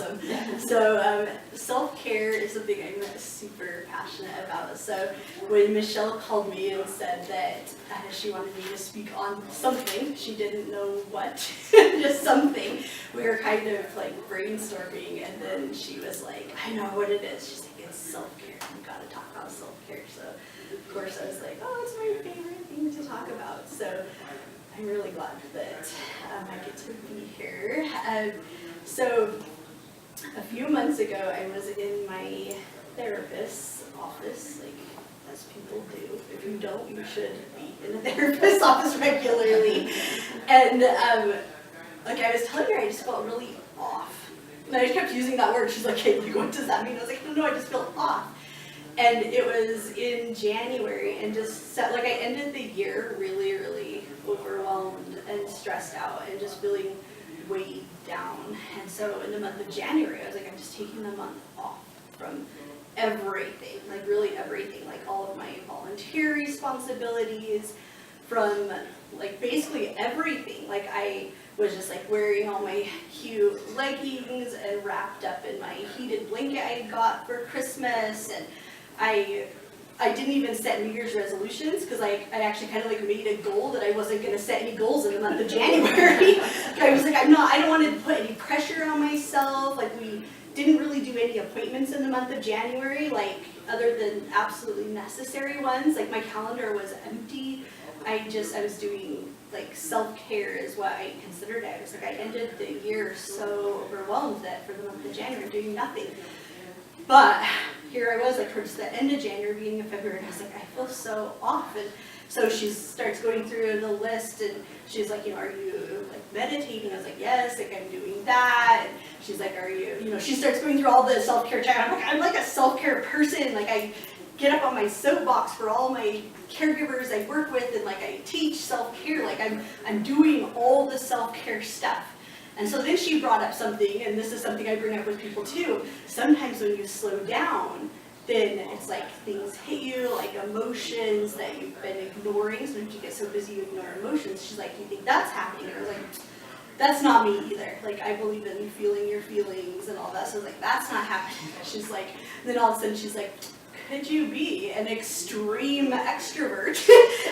awesome. So self-care is something I'm super passionate about. So when Michelle called me and said that she wanted me to speak on something, she didn't know what, just something, we were kind of like brainstorming, and then she was like, I know what it is. She's like, it's self-care. We've got to talk about self-care. So of course I was like, oh, it's my favorite thing to talk about. So I'm really glad that I get to be here. So a few months ago, I was in my therapist's office, like as people do. If you don't, you should be in a therapist's office regularly. And like I was telling her, I just felt really off. And I just kept using that word. She's like, hey, what does that mean? I was like, no, I just feel off. And it was in January, and just like I ended the year really, really overwhelmed and stressed out and just feeling weighed down. And so in the month of January, I was like, I'm just taking the month off from everything, like really everything, like all of my volunteer responsibilities, from like basically everything. Like I was just like wearing all my cute leggings and wrapped up in my heated blanket I got for Christmas, and I didn't even set New Year's resolutions, because I actually kind of like made a goal that I wasn't going to set any goals in the month of January. I was like, I don't want to put any pressure on myself. Like we didn't really do any appointments in the month of January, like other than absolutely necessary ones. Like my calendar was empty. I was doing like self-care is what I considered it. I was like, I ended the year so overwhelmed that for the month of January I'm doing nothing. But here I was, like towards the end of January, beginning of February, and I was like, I feel so off. And so she starts going through the list, and she's like, are you like meditating? I was like, yes, like I'm doing that. And she's like, are you, she starts going through all the self-care chat. I'm like a self-care person. Like I get up on my soapbox for all my caregivers I work with, and like I teach self-care. Like I'm doing all the self-care stuff. And so then she brought up something, and this is something I bring up with people too. Sometimes when you slow down, then it's like things hit you, like emotions that you've been ignoring. Sometimes you get so busy you ignore emotions. She's like, you think that's happening? And I was like, that's not me either. Like I believe in feeling your feelings and all that. So I was like, that's not happening. She's like, then all of a sudden she's like, could you be an extreme extrovert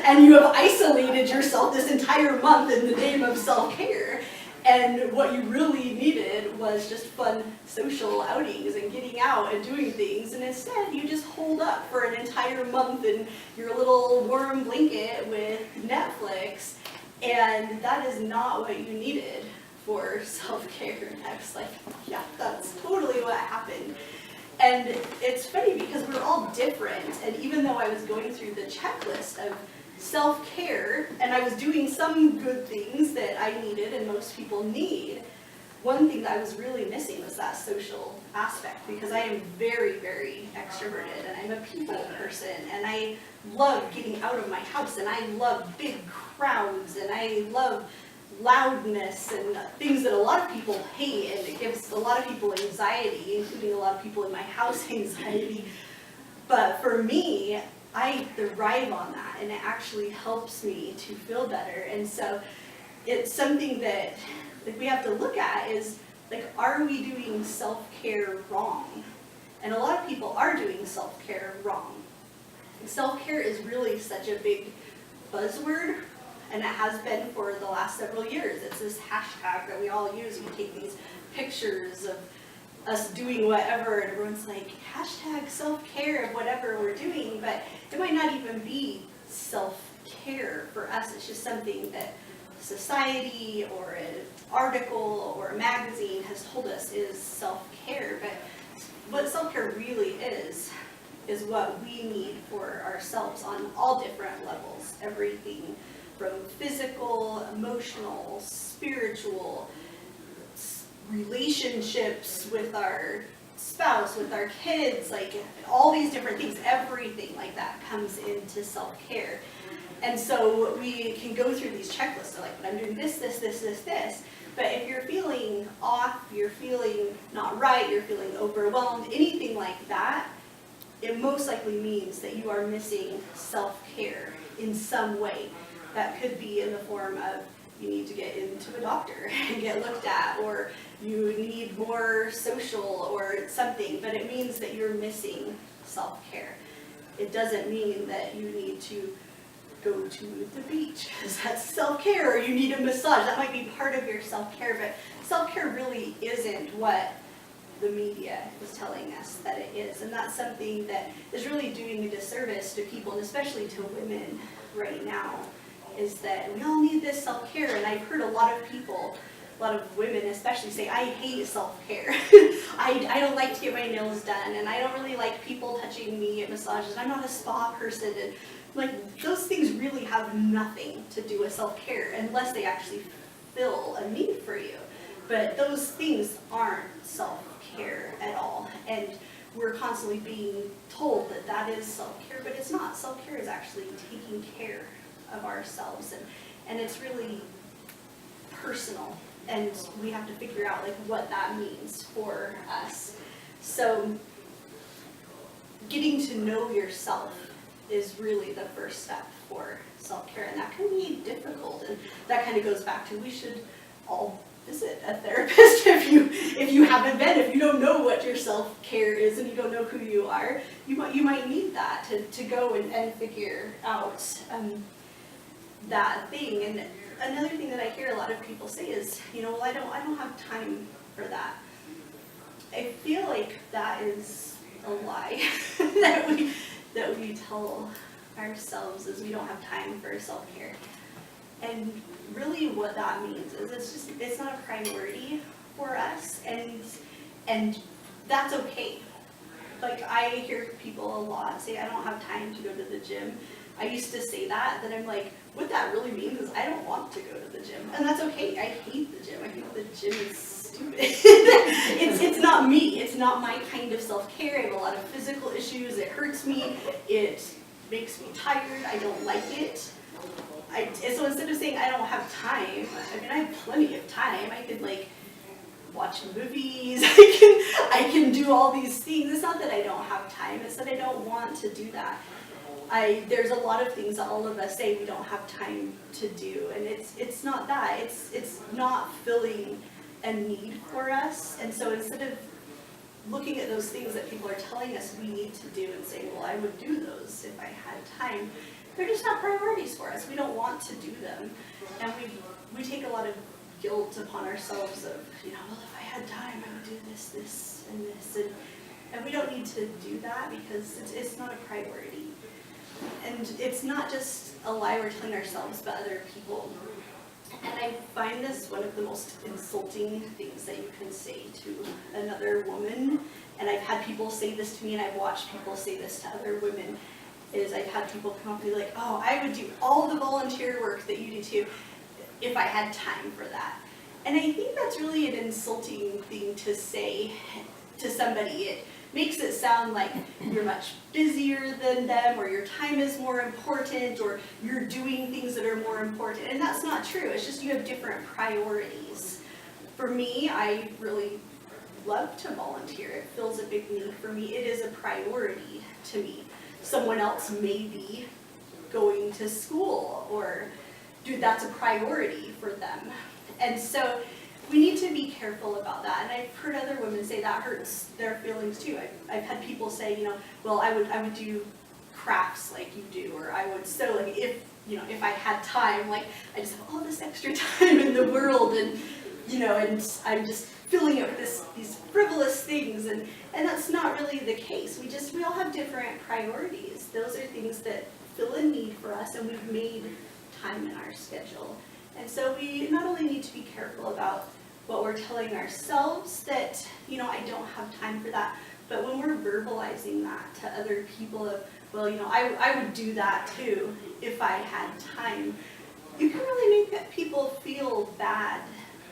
and you have isolated yourself this entire month in the name of self-care? And what you really needed was just fun social outings and getting out and doing things. And instead, you just holed up for an entire month in your little warm blanket with Netflix. And that is not what you needed for self-care. And I was like, yeah, that's totally what happened. And it's funny because we're all different. And even though I was going through the checklist of self-care, and I was doing some good things that I needed and most people need, one thing that I was really missing was that social aspect, because I am very, very extroverted, and I'm a people person, and I love getting out of my house, and I love big crowds, and I love loudness and things that a lot of people hate, and it gives a lot of people anxiety, including a lot of people in my house anxiety. But for me, I thrive on that, and it actually helps me to feel better. And so it's something that we have to look at is, like, are we doing self-care wrong? And a lot of people are doing self-care wrong. Self-care is really such a big buzzword, and it has been for the last several years. It's this hashtag that we all use. We take these pictures of us doing whatever, and everyone's like, hashtag self-care of whatever we're doing, but it might not even be self-care for us. It's just something that society or an article or a magazine has told us is self-care. But what self-care really is what we need for ourselves on all different levels. Everything from physical, emotional, spiritual, relationships with our spouse, with our kids, like all these different things, everything like that comes into self-care. And so we can go through these checklists of like, but I'm doing this, but if you're feeling off, you're feeling not right, you're feeling overwhelmed, anything like that, it most likely means that you are missing self-care in some way. That could be in the form of you need to get into a doctor and get looked at, or you need more social or something, but it means that you're missing self-care. It doesn't mean that you need to go to the beach because that's self-care, or you need a massage. That might be part of your self-care, but self-care really isn't what the media is telling us that it is. And that's something that is really doing a disservice to people, and especially to women right now, is that we all need this self-care. And I've heard a lot of people, a lot of women especially, say, I hate self-care. I don't like to get my nails done, and I don't really like people touching me at massages. I'm not a spa person. And like, those things really have nothing to do with self-care unless they actually fill a need for you. But those things aren't self-care at all. And we're constantly being told that that is self-care, but it's not. Self-care is actually taking care of ourselves, and it's really personal, and we have to figure out like what that means for us. So getting to know yourself is really the first step for self-care, and that can be difficult, and that kind of goes back to we should all visit a therapist if you haven't been. If you don't know what your self-care is and you don't know who you are, you might need that to go and figure out that thing. And another thing that I hear a lot of people say is, well, I don't have time for that. I feel like that is a lie that we tell ourselves, is we don't have time for self-care. And really what that means is it's not a priority for us, and that's okay. Like, I hear people a lot say, I don't have time to go to the gym. I used to say that, then I'm like, what that really means is I don't want to go to the gym. And that's okay. I hate the gym. I think the gym is stupid. It's not me. It's not my kind of self-care. I have a lot of physical issues. It hurts me. It makes me tired. I don't like it. So instead of saying I don't have time, I mean, I have plenty of time. I could like watch movies. I can do all these things. It's not that I don't have time. It's that I don't want to do that. There's a lot of things that all of us say we don't have time to do, and it's not that. It's not filling a need for us. And so instead of looking at those things that people are telling us we need to do and saying, well, I would do those if I had time, they're just not priorities for us. We don't want to do them. And we take a lot of guilt upon ourselves of, well, if I had time, I would do this, this, and this. And we don't need to do that because it's not a priority. And it's not just a lie we're telling ourselves, but other people. And I find this one of the most insulting things that you can say to another woman. And I've had people say this to me, and I've watched people say this to other women, is I've had people come up and be like, oh, I would do all the volunteer work that you do too if I had time for that. And I think that's really an insulting thing to say to somebody. It makes it sound like you're much busier than them, or your time is more important, or you're doing things that are more important. And that's not true. It's just you have different priorities. For me, I really love to volunteer. It fills a big need for me. It is a priority to me. Someone else may be going to school, or that's a priority for them. And so we need to be careful about that. And I've heard other women say that hurts their feelings too. I've had people say, well, I would do crafts like you do, or I would sew, like if I had time, like I just have all this extra time in the world, and and I'm just filling it with these frivolous things, and that's not really the case. We all have different priorities. Those are things that fill a need for us, and we've made time in our schedule. And so we not only need to be careful about what we're telling ourselves, that, I don't have time for that, but when we're verbalizing that to other people of, well, I would do that too if I had time, you can really make people feel bad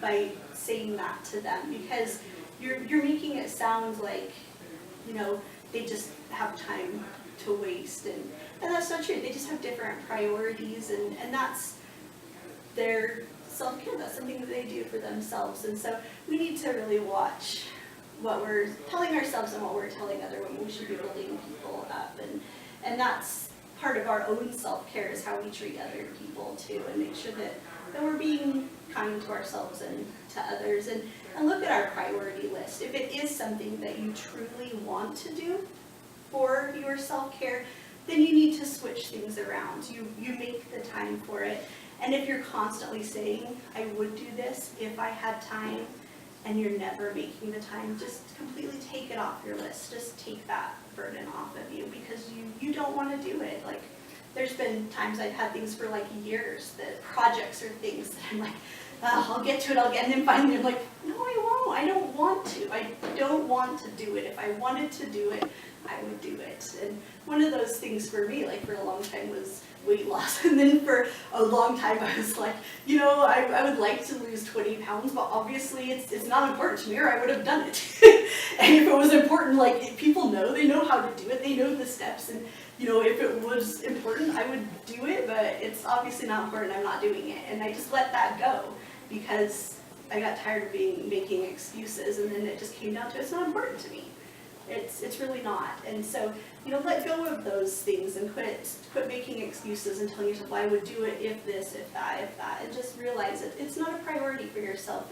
by saying that to them, because you're making it sound like, they just have time to waste, and that's not true. They just have different priorities, and that's their self-care. That's something that they do for themselves. And so we need to really watch what we're telling ourselves and what we're telling other women. We should be building people up, and that's part of our own self-care is how we treat other people too, and make sure that we're being kind to ourselves and to others, and look at our priority list. If it is something that you truly want to do for your self-care, then you need to switch things around. You make the time for it. And if you're constantly saying, I would do this if I had time, and you're never making the time, just completely take it off your list. Just take that burden off of you, because you don't want to do it. Like, there's been times I've had things for like years, that projects or things that I'm like, I'll get to it, and then finally I'm like, no, I won't. I don't want to. I don't want to do it. If I wanted to do it, I would do it. And one of those things for me, like for a long time, was weight loss. And then for a long time I was like, I would like to lose 20 pounds, but obviously it's not important to me, or I would have done it. And if it was important, like, if people know, they know how to do it, they know the steps, and if it was important, I would do it, but it's obviously not important, I'm not doing it. And I just let that go, because I got tired of making excuses, and then it just came down to, it's not important to me. It's really not. And so, let go of those things and quit making excuses and telling yourself, well, I would do it if this, if that, and just realize it's not a priority for yourself.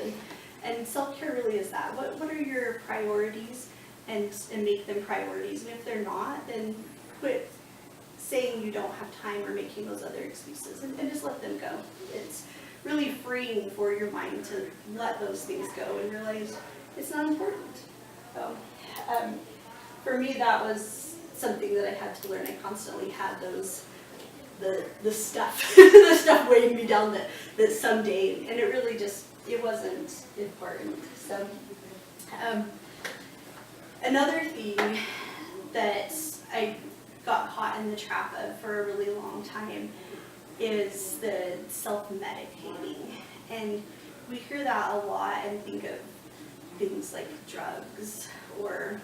And self-care really is that. What are your priorities, and make them priorities. And if they're not, then quit saying you don't have time or making those other excuses, and just let them go. It's really freeing for your mind to let those things go and realize it's not important. So, for me, that was something that I had to learn. I constantly had the stuff, the stuff weighing me down that someday, and it really it wasn't important. So, another thing that I got caught in the trap of for a really long time is the self-medicating. And we hear that a lot and think of things like drugs or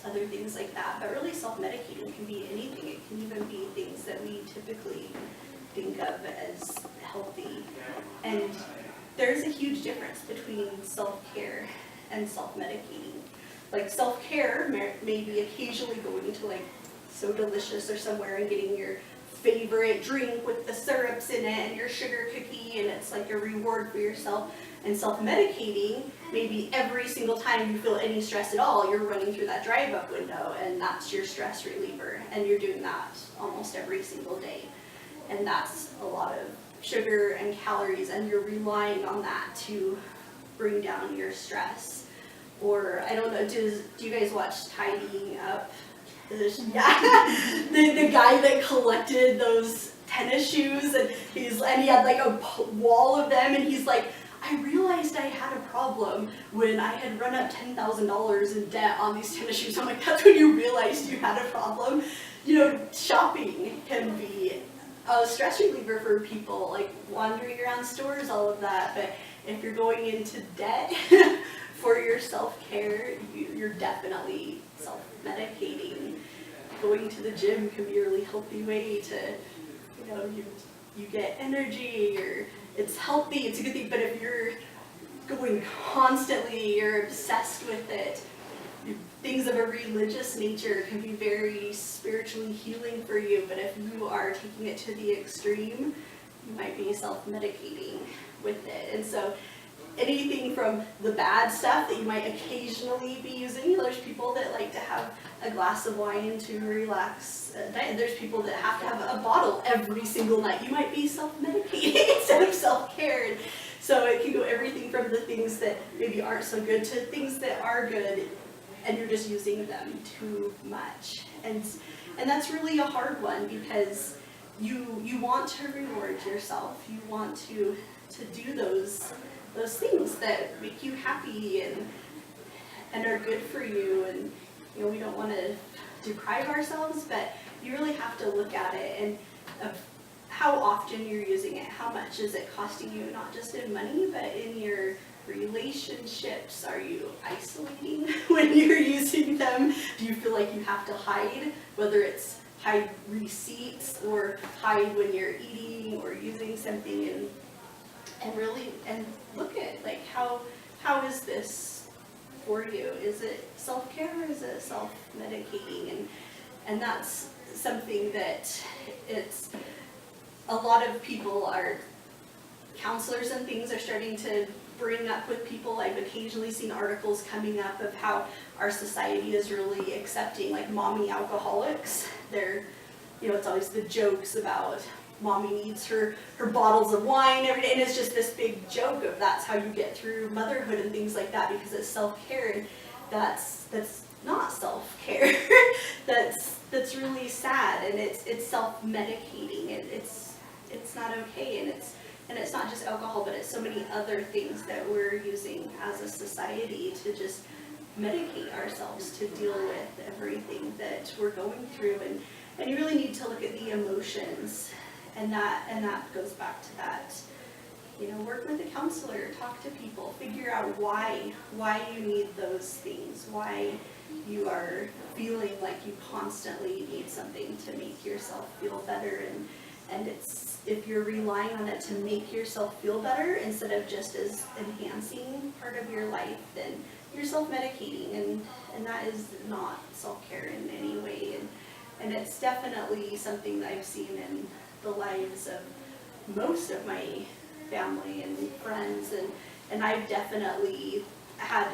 other things like that, but really self-medicating can be anything. It can even be things that we typically think of as healthy. And there's a huge difference between self-care and self-medicating. Like, self-care may be occasionally going to, like, So Delicious or somewhere and getting your favorite drink with the syrups in it and your sugar cookie, and it's like a reward for yourself. And self-medicating, maybe every single time you feel any stress at all, you're running through that drive-up window, and that's your stress reliever, and you're doing that almost every single day. And that's a lot of sugar and calories, and you're relying on that to bring down your stress. Or, I don't know, do you guys watch Tidying Up? Yeah, the guy that collected those tennis shoes, and he had like a wall of them, and he's like, I realized I had a problem when I had run up $10,000 in debt on these tennis shoes. I'm like, that's when you realized you had a problem. Shopping can be a stress reliever for people, like wandering around stores, all of that. But if you're going into debt for your self-care, you're definitely self-medicating. Going to the gym can be a really healthy way to, you get energy, or it's healthy, it's a good thing. But if you're going constantly, you're obsessed with it, things of a religious nature can be very spiritually healing for you. But if you are taking it to the extreme, you might be self-medicating with it. And so anything from the bad stuff that you might occasionally be using, there's people that like to have a glass of wine to relax at night, and there's people that have to have a bottle every single night. You might be self-medicating instead of self-care. So it can go everything from the things that maybe aren't so good to things that are good, and you're just using them too much. And that's really a hard one, because you want to reward yourself. You want to do those things that make you happy and are good for you. And we don't want to deprive ourselves, but you really have to look at it and of how often you're using it. How much is it costing you, not just in money, but in your relationships? Are you isolating when you're using them? Do you feel like you have to hide, whether it's hide receipts or hide when you're eating or using something, and really look at, like, how is this for you? Is it self-care, or is it self-medicating? And that's something that it's, a lot of people are, counselors and things are starting to bring up with people. I've occasionally seen articles coming up of how our society is really accepting like mommy alcoholics. They're, it's always the jokes about mommy needs her bottles of wine every day, and it's just this big joke of that's how you get through motherhood and things like that, because it's self-care, and that's not self-care. that's really sad, and it's self-medicating, and it's not okay, and it's not just alcohol, but it's so many other things that we're using as a society to just medicate ourselves to deal with everything that we're going through, and you really need to look at the emotions, and that goes back to that. Work with a counselor, talk to people, figure out why you need those things, why you are feeling like you constantly need something to make yourself feel better, and it's, if you're relying on it to make yourself feel better instead of just as enhancing part of your life, then you're self-medicating, and that is not self-care in any way, and it's definitely something that I've seen in the lives of most of my family and friends, and I've definitely had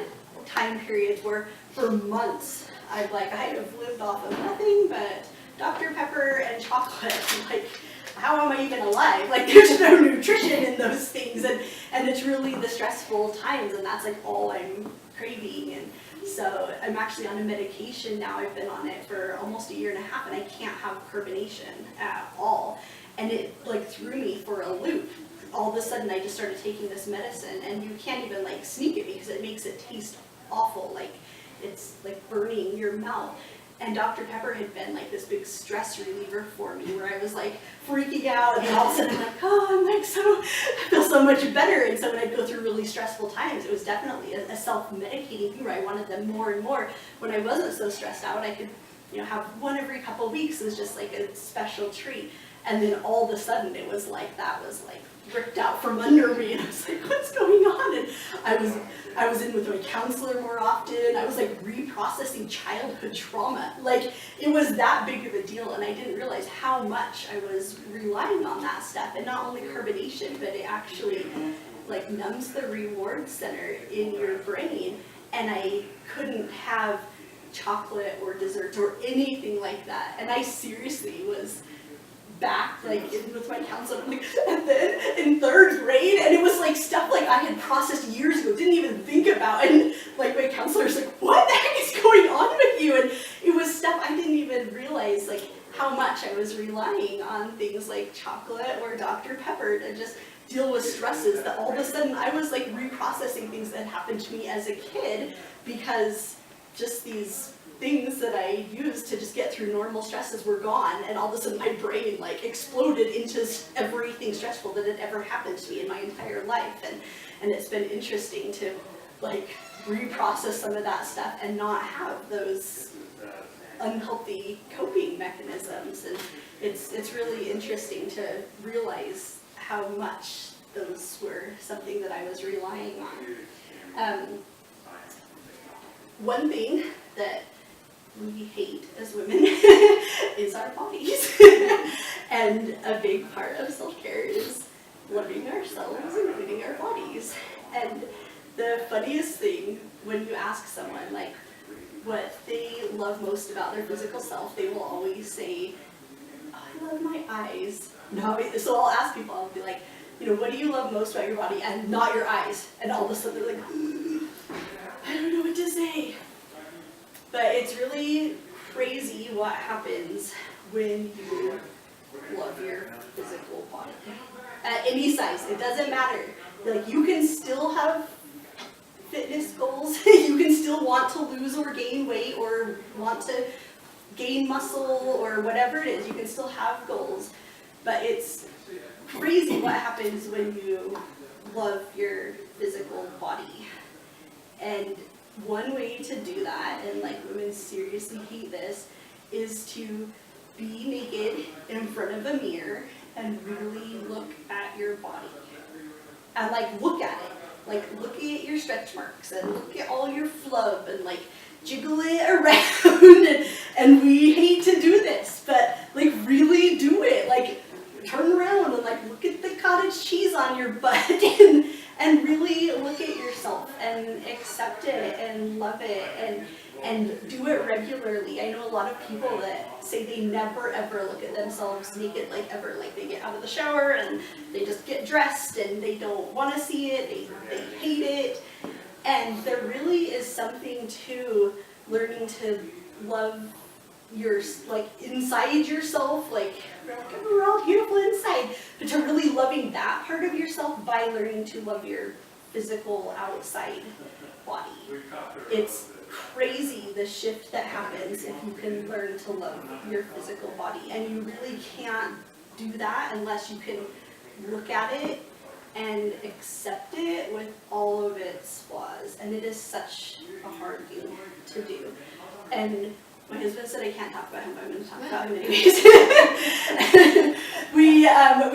time periods where for months I have lived off of nothing but Dr. Pepper and chocolate. Like, how am I even alive? Like, there's no nutrition in those things, and it's really the stressful times, and that's like all I'm craving. And so I'm actually on a medication now. I've been on it for almost 1.5 years, and I can't have carbonation at all, and it like threw me for a loop. All of a sudden I just started taking this medicine, and you can't even like sneak it because it makes it taste awful, like it's like burning your mouth. And Dr. Pepper had been like this big stress reliever for me, where I was like freaking out, and then all of a sudden I'm like, oh, I feel so much better. And so when I'd go through really stressful times, it was definitely a self-medicating thing where I wanted them more and more. When I wasn't so stressed out, I could have one every couple of weeks. It was just like a special treat. And then all of a sudden it was like, that was like ripped out from under me, and I was like, what's going on? And I was in with my counselor more often. I was like reprocessing childhood trauma. Like, it was that big of a deal, and I didn't realize how much I was relying on that stuff. And not only carbonation, but it actually like numbs the reward center in your brain, and I couldn't have chocolate or desserts or anything like that. And I seriously was back like in with my counselor, and then in 3rd grade, and it was like stuff like I had processed years ago, didn't even think about, and like my counselor's like, what the heck is going on with you? And it was stuff I didn't even realize like how much I was relying on things like chocolate or Dr. Pepper to just deal with stresses, that all of a sudden I was like reprocessing things that happened to me as a kid, because just these things that I used to just get through normal stresses were gone, and all of a sudden my brain like exploded into everything stressful that had ever happened to me in my entire life, and it's been interesting to like reprocess some of that stuff and not have those unhealthy coping mechanisms, and it's really interesting to realize how much those were something that I was relying on. One thing that we hate as women is our bodies. And a big part of self-care is loving ourselves, including our bodies. And the funniest thing, when you ask someone like what they love most about their physical self, they will always say, oh, I love my eyes. No, so I'll ask people, I'll be like, what do you love most about your body? And not your eyes. And all of a sudden they're like, I don't know what to say. But it's really crazy what happens when you love your physical body. At any size, it doesn't matter. Like, you can still have fitness goals. You can still want to lose or gain weight, or want to gain muscle, or whatever it is. You can still have goals. But it's crazy what happens when you love your physical body. And one way to do that, and like women seriously hate this, is to be naked in front of a mirror and really look at your body. And like look at it. Like look at your stretch marks and look at all your flub and like jiggle it around And we hate to do this, but like really do it. Like turn around and like look at the cottage cheese on your butt and really look at yourself and accept it and love it and do it regularly. I know a lot of people that say they never ever look at themselves naked, like ever. Like they get out of the shower and they just get dressed and they don't want to see it, they hate it. And there really is something to learning to love your, like inside yourself, like we're all beautiful inside, but to really loving that part of yourself by learning to love your physical outside body. It's crazy the shift that happens if you can learn to love your physical body, and you really can't do that unless you can look at it and accept it with all of its flaws, and it is such a hard thing to do. And my husband said I can't talk about him, but I'm going to talk about him anyways.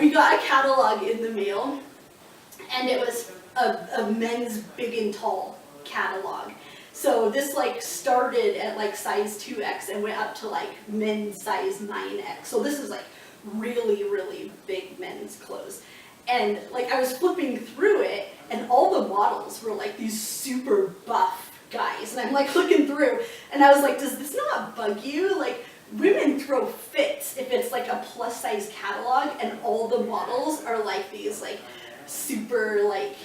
We got a catalog in the mail, and it was a men's big and tall catalog. So this like started at like size 2X and went up to like men's size 9X. So this is like really, really big men's clothes. And like I was flipping through it, and all the models were like these super buff guys, and I'm like looking through, and I was like, does this not bug you? Like women throw fits if it's like a plus size catalog and all the models are like these like super like,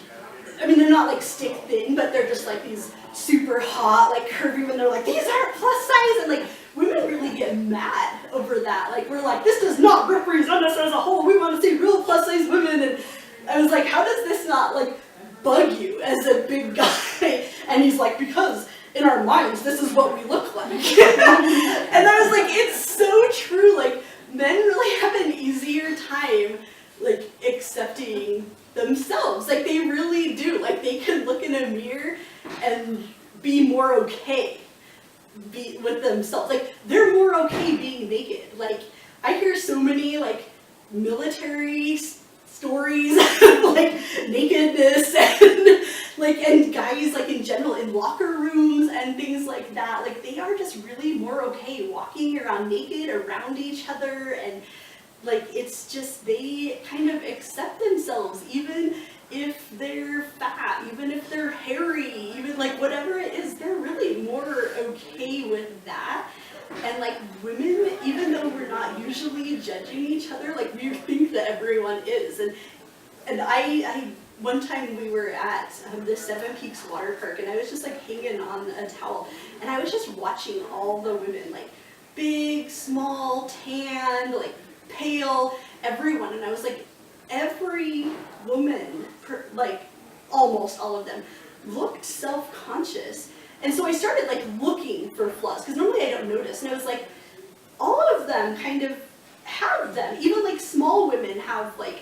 I mean they're not like stick thin, but they're just like these super hot like curvy, when they're like these aren't plus size, and like women really get mad over that. Like we're like, this does not represent us as a whole, we want to see real plus size women. And I was like, how does this not like bug you as a big guy? And he's like, because in our minds this is what we look like. And I was like, it's so true. Like men really have an easier time like accepting themselves. Like they really do. Like they can look in a mirror and be more okay with themselves. Like they're more okay being naked. Like I hear so many like military stories of like nakedness and like, and guys like in general in locker rooms and things like that. Like they are just really more okay walking around naked around each other, and like it's just they kind of accept themselves even if they're fat, even if they're hairy, even like whatever it is, they're really more okay with that. And like women, even though we're not usually judging each other, like we think that everyone is. And I one time we were at the Seven Peaks water park, and I was just like hanging on a towel, and I was just watching all the women, like big, small, tanned, like pale, everyone. And I was like, every woman, like almost all of them, looked self-conscious. And so I started like looking for flaws, because normally I don't notice. And I was like, all of them kind of have them. Even like small women have like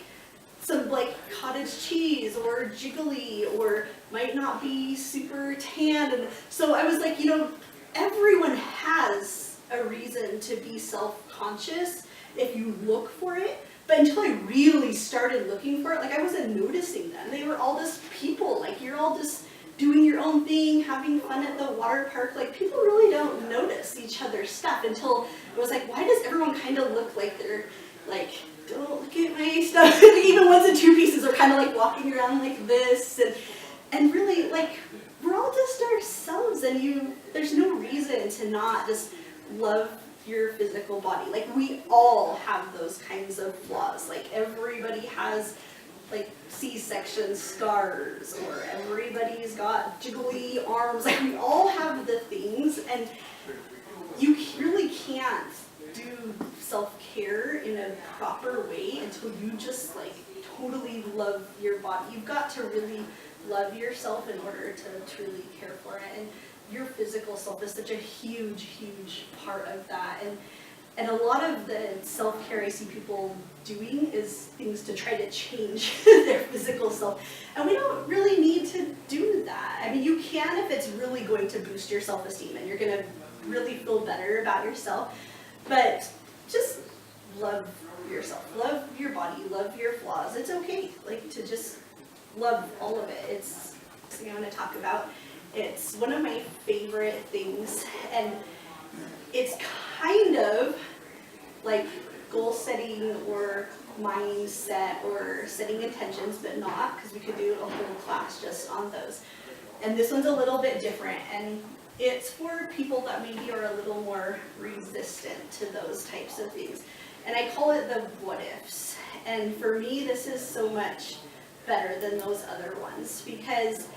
some like cottage cheese or jiggly, or might not be super tanned. And so I was like, you know, everyone has a reason to be self-conscious if you look for it. But until I really started looking for it, like I wasn't noticing them. They were all just people. Like you're all just doing your own thing, having fun at the water park. Like people really don't notice each other's stuff until it was like, why does everyone kind of look like they're like, don't look at my stuff. Even ones in two pieces are kind of like walking around like this, and really like we're all just ourselves, and there's no reason to not just love your physical body. Like we all have those kinds of flaws. Like everybody has like C-section scars, or everybody's got jiggly arms. Like we all have the things, and you really can't do self-care in a proper way until you just like totally love your body. You've got to really love yourself in order to truly care for it. And your physical self is such a huge, huge part of that. And a lot of the self-care I see people doing is things to try to change their physical self. And we don't really need to do that. I mean, you can if it's really going to boost your self-esteem and you're going to really feel better about yourself. But just love yourself. Love your body. Love your flaws. It's okay, like, to just love all of it. It's something I want to talk about. It's one of my favorite things, and it's kind of like goal setting or mindset or setting intentions, but not, because we could do a whole class just on those. And this one's a little bit different, and it's for people that maybe are a little more resistant to those types of things. And I call it the what ifs. And for me, this is so much better than those other ones, because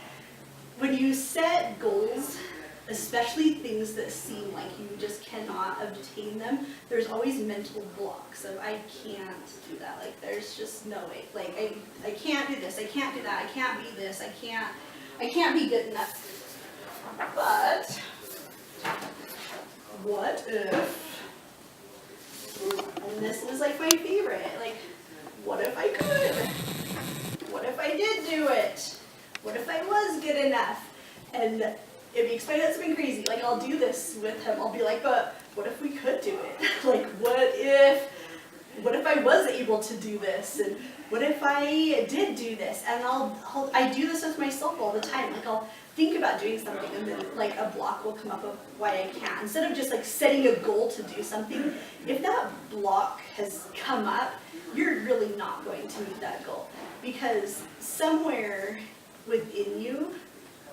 when you set goals, especially things that seem like you just cannot obtain them, there's always mental blocks of I can't do that. Like there's just no way. Like I can't do this, I can't do that, I can't be this, I can't be good enough. But what if, and this is like my favorite, like what if I could? What if I did do it? What if I was good enough? And it makes my husband crazy. Like I'll do this with him. I'll be like, but what if we could do it? Like what if I was able to do this? And what if I did do this? And I do this with myself all the time. Like I'll think about doing something and then like a block will come up of why I can't. Instead of just like setting a goal to do something, if that block has come up, you're really not going to meet that goal. Because somewhere within you,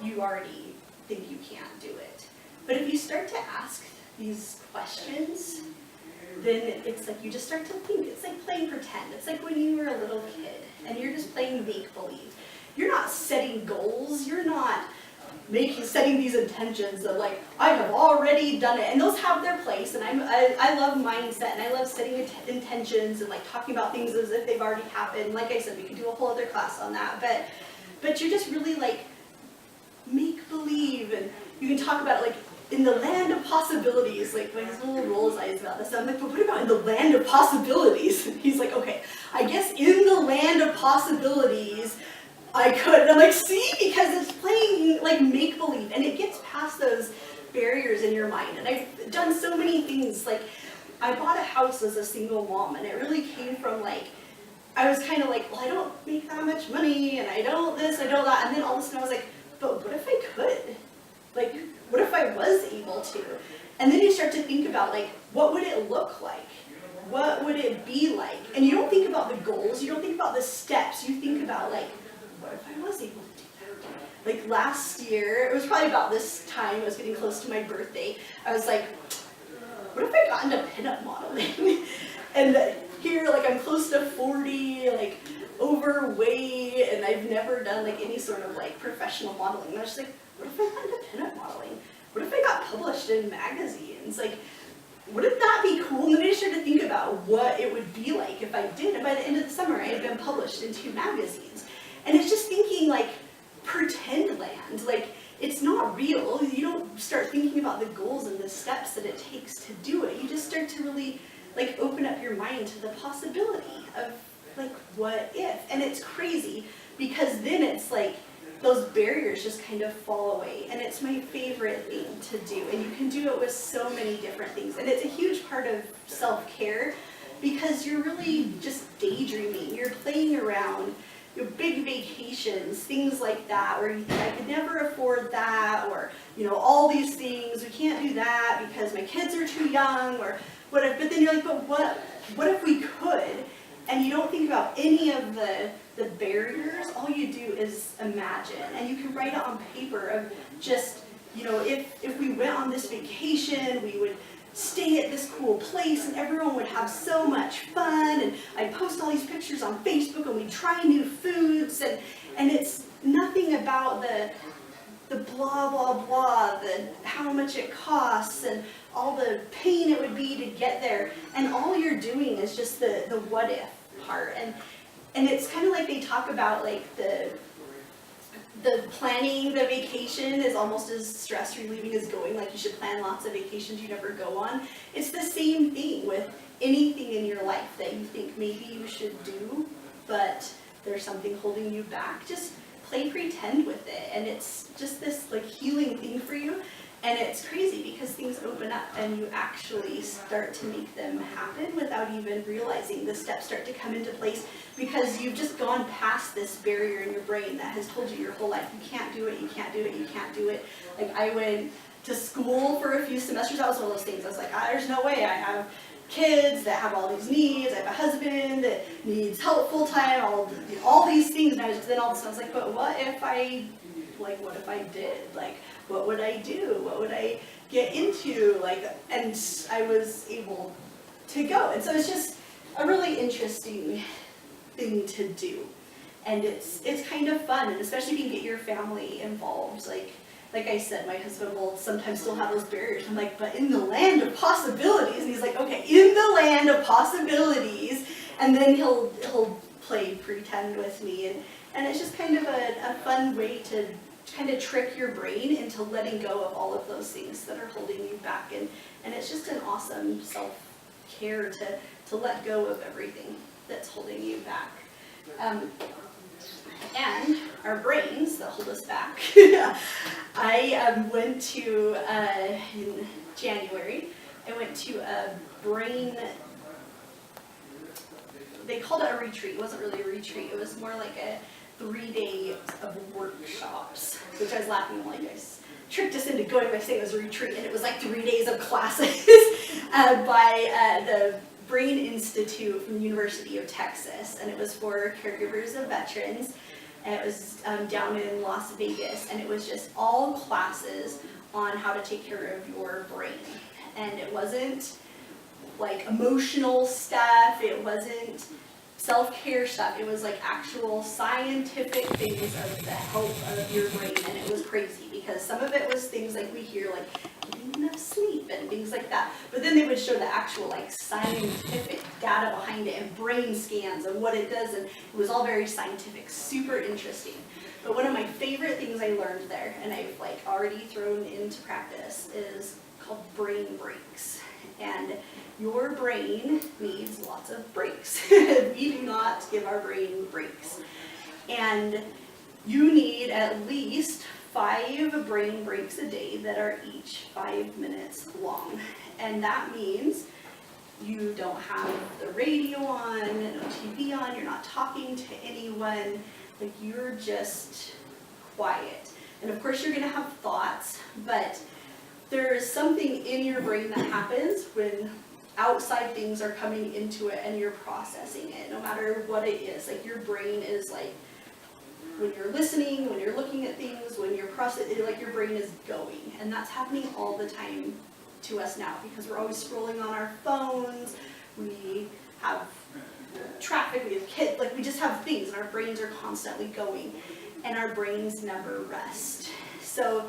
you already think you can't do it. But if you start to ask these questions, then it's like you just start to think. It's like playing pretend. It's like when you were a little kid and you're just playing make-believe. You're not setting goals. You're not setting these intentions of like, I have already done it. And those have their place. And I love mindset and I love setting intentions and like talking about things as if they've already happened. Like I said, we could do a whole other class on that. But you're just really like make-believe, and you can talk about it like in the land of possibilities. Like my husband will roll his eyes about this. I'm like, but what about in the land of possibilities? And he's like, okay, I guess in the land of possibilities, I could. And I'm like, see, because it's playing like make-believe, and it gets past those barriers in your mind. And I've done so many things. Like I bought a house as a single mom, and it really came from like, I was kind of like, well, I don't make that much money, and I don't this, I don't that. And then all of a sudden I was like, but what if I could? Like, what if I was able to? And then you start to think about like, what would it look like? What would it be like? And you don't think about the goals, you don't think about the steps, you think about like, what if I was able to do that? Like last year, it was probably about this time, it was getting close to my birthday, I was like, what if I got into pinup modeling? And here, like I'm close to 40, like overweight, and I've never done like any sort of like professional modeling. And I was just like, what if I got into pinup modeling? What if I got published in magazines? Like, wouldn't that be cool? And then I started to think about what it would be like if I did. And by the end of the summer, I had been published in 2 magazines. And it's just thinking like pretend land. Like, it's not real. You don't start thinking about the goals and the steps that it takes to do it. You just start to really like open up your mind to the possibility of like what if. And it's crazy because then it's like those barriers just kind of fall away, and it's my favorite thing to do. And you can do it with so many different things, and it's a huge part of self-care because you're really just daydreaming, you're playing around, your big vacations, things like that, where you think I could never afford that, or you know, all these things, we can't do that because my kids are too young, or whatever. But then you're like, but what if we could? And you don't think about any of the barriers. All you do is imagine, and you can write it on paper of just, you know, if we went on this vacation, we would stay at this cool place and everyone would have so much fun, and I'd post all these pictures on Facebook and we'd try new foods, and it's nothing about the blah blah blah, the how much it costs and all the pain it would be to get there, and all you're doing is just the what if part. And it's kind of like they talk about like the planning the vacation is almost as stress relieving as going. Like you should plan lots of vacations you never go on. It's the same thing with anything in your life that you think maybe you should do, but there's something holding you back. Just play pretend with it, and it's just this like healing thing for you. And it's crazy because things open up and you actually start to make them happen without even realizing. The steps start to come into place because you've just gone past this barrier in your brain that has told you your whole life, you can't do it, you can't do it, you can't do it. Like I went to school for a few semesters. That was one of those things. I was like, there's no way. I have kids that have all these needs. I have a husband that needs help full time. All these things. And then all of a sudden I was like, but what if I did? Like, what would I do? What would I get into? Like, and I was able to go. And so it's just a really interesting thing to do. And it's kind of fun, and especially if you can get your family involved. Like I said, my husband will sometimes still have those barriers. I'm like, but in the land of possibilities. And he's like, okay, in the land of possibilities. And then he'll play pretend with me. And it's just kind of a fun way to kind of trick your brain into letting go of all of those things that are holding you back. And it's just an awesome self-care to let go of everything that's holding you back. And our brains that hold us back. I went to, in January, I went to a brain, they called it a retreat. It wasn't really a retreat. It was more like a 3 days of workshops, which I was laughing at, like, you guys tricked us into going by saying it was a retreat, and it was like 3 days of classes by the Brain Institute from the University of Texas, and it was for caregivers of veterans. And it was down in Las Vegas, and it was just all classes on how to take care of your brain. And it wasn't like emotional stuff, it wasn't self-care stuff, it was like actual scientific things of the health of your brain. And it was crazy because some of it was things like we hear, like getting enough sleep and things like that, but then they would show the actual like scientific data behind it and brain scans and what it does, and it was all very scientific, super interesting. But one of my favorite things I learned there, and I've like already thrown into practice, is called brain breaks. And your brain needs lots of breaks. We do not give our brain breaks. And you need at least 5 brain breaks a day that are each 5 minutes long. And that means you don't have the radio on, no TV on, you're not talking to anyone, like you're just quiet. And of course you're gonna have thoughts, but there is something in your brain that happens when outside things are coming into it and you're processing it, no matter what it is. Like your brain is like, when you're listening, when you're looking at things, when you're processing, like your brain is going. And that's happening all the time to us now because we're always scrolling on our phones, we have traffic, we have kids, like we just have things and our brains are constantly going and our brains never rest. So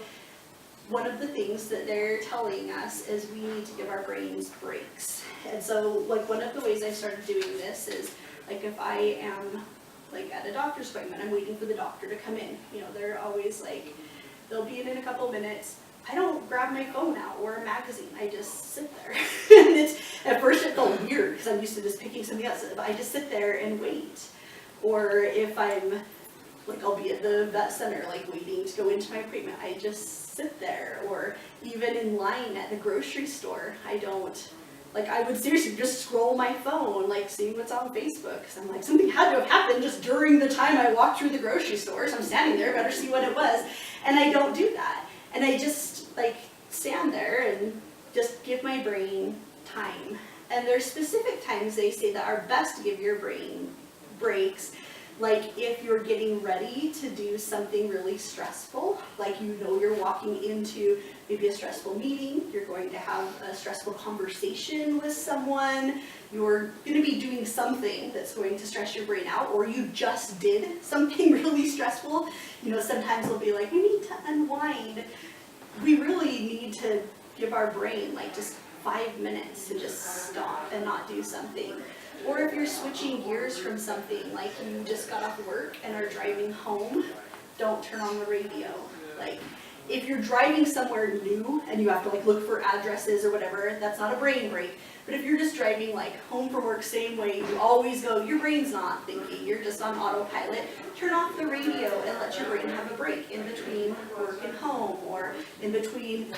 one of the things that they're telling us is we need to give our brains breaks. And so like one of the ways I started doing this is like if I am like at a doctor's appointment, I'm waiting for the doctor to come in. You know, they're always like, they'll be in a couple minutes. I don't grab my phone out or a magazine. I just sit there. And at first it felt weird because I'm used to just picking something else. But I just sit there and wait. Or if I'm like, I'll be at the vet center, like waiting to go into my appointment, I just sit there. Or even in line at the grocery store, I don't, like I would seriously just scroll my phone, like seeing what's on Facebook. Because I'm like, something had to have happened just during the time I walked through the grocery store. So I'm standing there, better see what it was. And I don't do that. And I just like stand there and just give my brain time. And there's specific times they say that are best to give your brain breaks. Like if you're getting ready to do something really stressful, like you know you're walking into maybe a stressful meeting, you're going to have a stressful conversation with someone, you're going to be doing something that's going to stress your brain out, or you just did something really stressful. You know, sometimes they'll be like, we need to unwind. We really need to give our brain like just 5 minutes to just stop and not do something. Or if you're switching gears from something, like you just got off work and are driving home, don't turn on the radio. Like if you're driving somewhere new and you have to like look for addresses or whatever, that's not a brain break. But if you're just driving like home from work, same way, you always go, your brain's not thinking, you're just on autopilot, turn off the radio and let your brain have a break in between work and home, or in between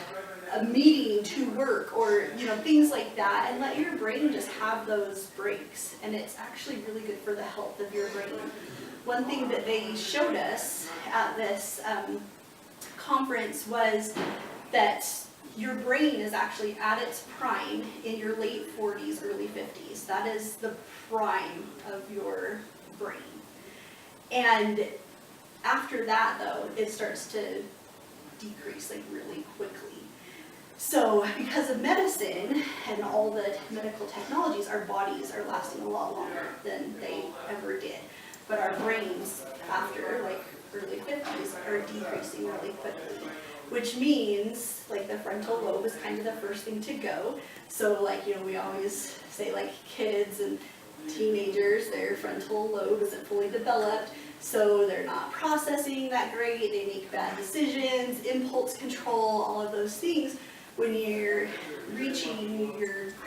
a meeting to work, or you know, things like that, and let your brain just have those breaks. And it's actually really good for the health of your brain. One thing that they showed us at this conference was that your brain is actually at its prime in your late 40s, early 50s. That is the prime of your brain. And after that, though, it starts to decrease like really quickly. So because of medicine and all the medical technologies, our bodies are lasting a lot longer than they ever did. But our brains, after like early 50s, are decreasing really quickly, which means like the frontal lobe is kind of the first thing to go. So like, you know, we always say like kids and teenagers, their frontal lobe isn't fully developed, so they're not processing that great, they make bad decisions, impulse control, all of those things. When you're reaching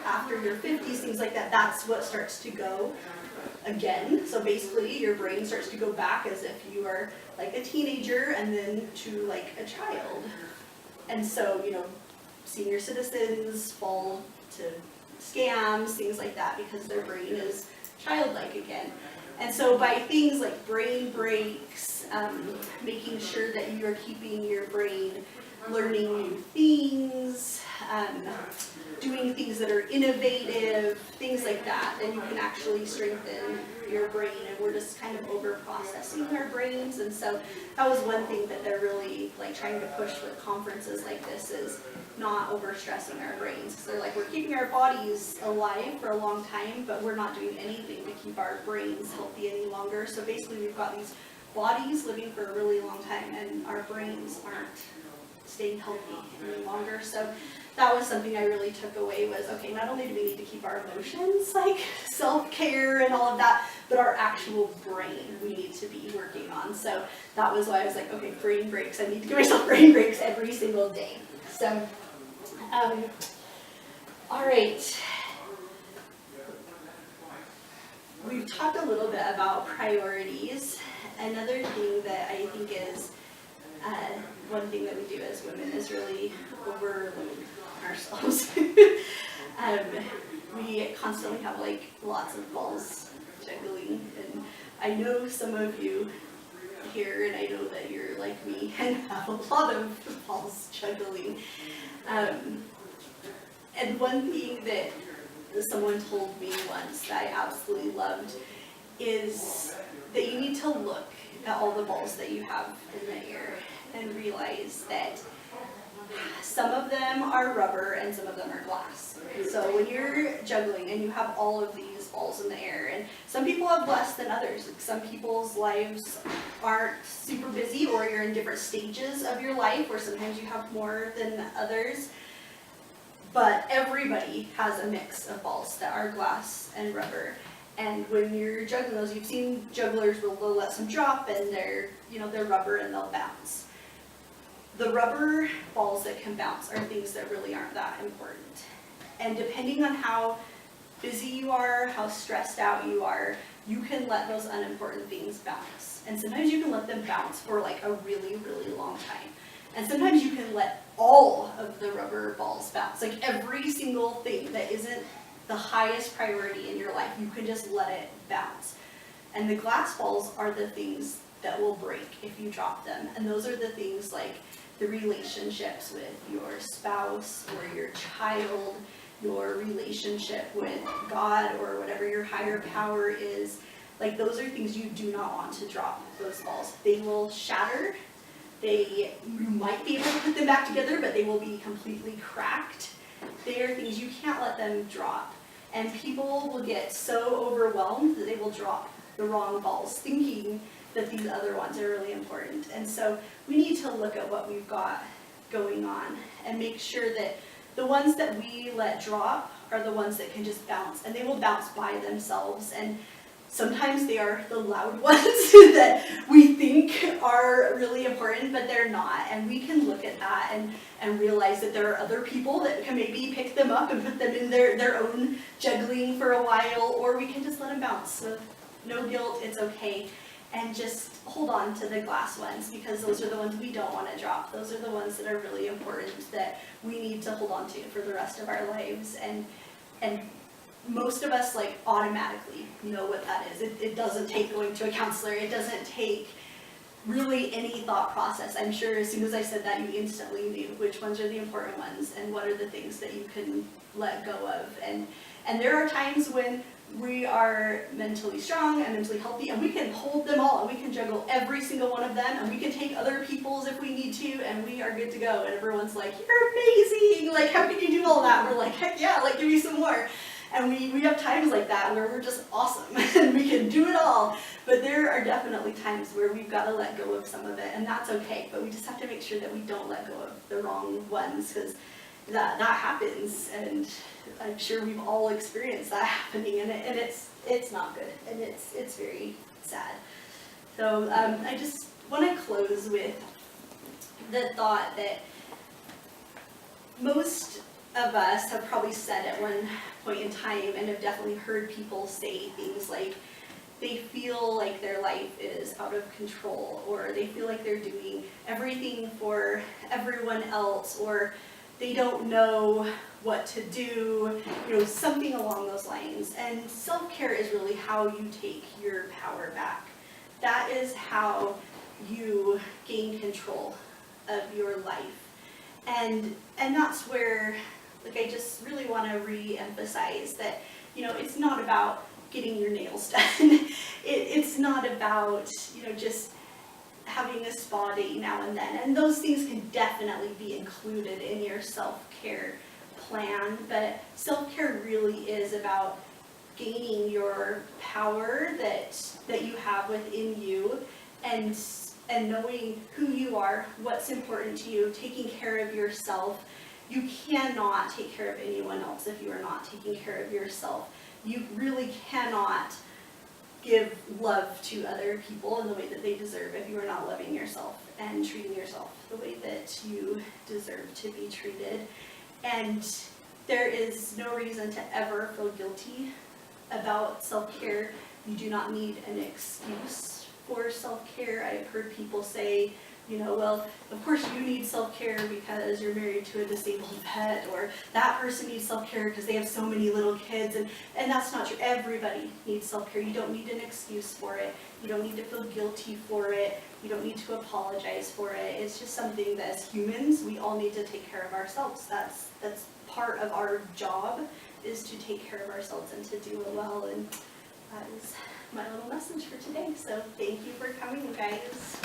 after your 50s, things like that, that's what starts to go again. So basically your brain starts to go back as if you are like a teenager and then to like a child. And so, you know, senior citizens fall to scams, things like that, because their brain is childlike again. And so by things like brain breaks, making sure that you are keeping your brain learning new things, doing things that are innovative, things like that, then you can actually strengthen your brain. And we're just kind of over processing our brains. And so that was one thing that they're really like trying to push with conferences like this, is not over stressing our brains. So they're like, we're keeping our bodies alive for a long time, but we're not doing anything to keep our brains healthy any longer. So basically we've got these bodies living for a really long time and our brains aren't staying healthy any longer. So that was something I really took away, was, okay, not only do we need to keep our emotions, like self-care and all of that, but our actual brain we need to be working on. So that was why I was like, okay, brain breaks. I need to give myself brain breaks every single day. So, all right. We've talked a little bit about priorities. Another thing that I think is one thing that we do as women is really overload ourselves. We constantly have like lots of balls juggling, and I know some of you here, and I know that you're like me and have a lot of balls juggling. And one thing that someone told me once that I absolutely loved is that you need to look at all the balls that you have in the air and realize that some of them are rubber and some of them are glass. So when you're juggling and you have all of these balls in the air, and some people have less than others. Some people's lives aren't super busy, or you're in different stages of your life, or sometimes you have more than others. But everybody has a mix of balls that are glass and rubber. And when you're juggling those, you've seen jugglers will let some drop and they're rubber and they'll bounce. The rubber balls that can bounce are things that really aren't that important. And depending on how busy you are, how stressed out you are, you can let those unimportant things bounce. And sometimes you can let them bounce for like a really, really long time. And sometimes you can let all of the rubber balls bounce. Like every single thing that isn't the highest priority in your life, you can just let it bounce. And the glass balls are the things that will break if you drop them. And those are the things like the relationships with your spouse or your child, your relationship with God or whatever your higher power is. Like those are things you do not want to drop, those balls. They will shatter. You might be able to put them back together, but they will be completely cracked. They are things you can't let them drop. And people will get so overwhelmed that they will drop the wrong balls, thinking that these other ones are really important. And so we need to look at what we've got going on and make sure that the ones that we let drop are the ones that can just bounce, and they will bounce by themselves. And sometimes they are the loud ones that we think are really important, but they're not. And we can look at that and realize that there are other people that can maybe pick them up and put them in their own juggling for a while, or we can just let them bounce. So no guilt, it's okay. And just hold on to the glass ones, because those are the ones we don't want to drop. Those are the ones that are really important that we need to hold on to for the rest of our lives. And most of us like automatically know what that is. It doesn't take going to a counselor. It doesn't take really any thought process. I'm sure as soon as I said that, you instantly knew which ones are the important ones and what are the things that you can let go of. And there are times when we are mentally strong and mentally healthy, and we can hold them all, and we can juggle every single one of them, and we can take other people's if we need to, and we are good to go. And everyone's like, "You're amazing! Like, how can you do all that?" We're like, "Heck yeah! Like, give me some more." And we have times like that where we're just awesome and we can do it all. But there are definitely times where we've got to let go of some of it, and that's okay. But we just have to make sure that we don't let go of the wrong ones, because that happens, and I'm sure we've all experienced that happening, and it's not good, and it's very sad. So I just want to close with the thought that most of us have probably said at one point in time, and have definitely heard people say things like they feel like their life is out of control, or they feel like they're doing everything for everyone else, or they don't know what to do, something along those lines. And self-care is really how you take your power back. That is how you gain control of your life. And that's where, I just really want to re-emphasize that, it's not about getting your nails done. It's not about, just having a spa day now and then. And those things can definitely be included in your self-care plan. But self-care really is about gaining your power that you have within you, and knowing who you are, what's important to you, taking care of yourself. You cannot take care of anyone else if you are not taking care of yourself. You really cannot give love to other people in the way that they deserve if you are not loving yourself and treating yourself the way that you deserve to be treated. And there is no reason to ever feel guilty about self-care. You do not need an excuse for self-care. I've heard people say, well, of course you need self-care because you're married to a disabled pet, or that person needs self-care because they have so many little kids, and that's not true. Everybody needs self-care. You don't need an excuse for it. You don't need to feel guilty for it. You don't need to apologize for it. It's just something that as humans, we all need to take care of ourselves. That's part of our job, is to take care of ourselves and to do it well. And that is my little message for today. So thank you for coming, guys.